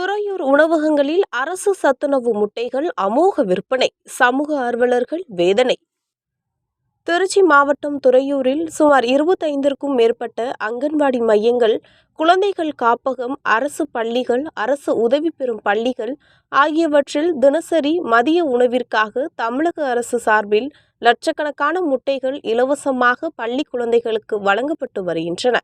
துறையூர் உணவகங்களில் அரசு சத்துணவு முட்டைகள் அமோக விற்பனை, சமூக ஆர்வலர்கள் வேதனை. திருச்சி மாவட்டம் துறையூரில் சுமார் 25க்கும் மேற்பட்ட அங்கன்வாடி மையங்கள், குழந்தைகள் காப்பகம், அரசு பள்ளிகள், அரசு உதவி பெறும் பள்ளிகள் ஆகியவற்றில் தினசரி மதிய உணவிற்காக தமிழக அரசு சார்பில் லட்சக்கணக்கான முட்டைகள் இலவசமாக பள்ளி குழந்தைகளுக்கு வழங்கப்பட்டு வருகின்றன.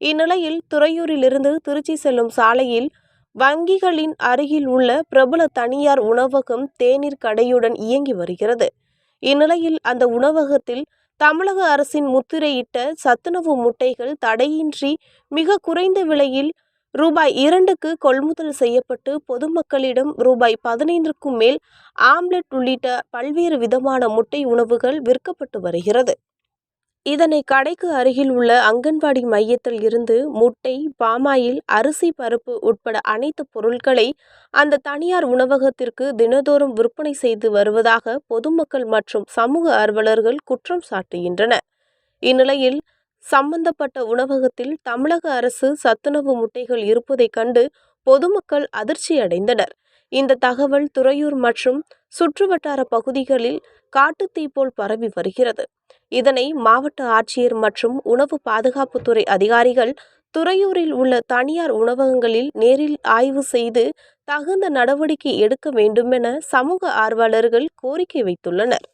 இந்நிலையில் துறையூரிலிருந்து திருச்சி செல்லும் சாலையில் வங்கிகளின் அருகில் உள்ள பிரபல தனியார் உணவகம் தேநீர் கடையுடன் இயங்கி வருகிறது. இந்நிலையில் அந்த உணவகத்தில் தமிழக அரசின் முத்திரையிட்ட சத்துணவு முட்டைகள் தடையின்றி மிக குறைந்த விலையில் ரூபாய் 2க்கு கொள்முதல் செய்யப்பட்டு பொதுமக்களிடம் ரூபாய் 15க்கும் மேல் ஆம்லெட் உள்ளிட்ட பல்வேறு விதமான முட்டை உணவுகள் விற்கப்பட்டு வருகிறது. இதனை கடைக்கு அருகில் உள்ள அங்கன்வாடி மையத்தில் இருந்து முட்டை, பாமாயில், அரிசி, பருப்பு உட்பட அனைத்து பொருட்களை அந்த தனியார் உணவகத்திற்கு தினதோறும் விற்பனை செய்து வருவதாக பொதுமக்கள் மற்றும் சமூக ஆர்வலர்கள் குற்றம் சாட்டுகின்றனர். இந்நிலையில் சம்பந்தப்பட்ட உணவகத்தில் தமிழக அரசு சத்துணவு முட்டைகள் இருப்பதைக் கண்டு பொதுமக்கள் அதிர்ச்சி அடைந்தனர். இந்த தகவல் துறையூர் மற்றும் சுற்றுவட்டார பகுதிகளில் காட்டுத்தீ போல் பரவி வருகிறது. இதனை மாவட்ட ஆட்சியர் மற்றும் உணவு பாதுகாப்புத்துறை அதிகாரிகள் துறையூரில் உள்ள தனியார் உணவகங்களில் நேரில் ஆய்வு செய்து தகுந்த நடவடிக்கை எடுக்க வேண்டுமென சமூக ஆர்வலர்கள் கோரிக்கை வைத்துள்ளனர்.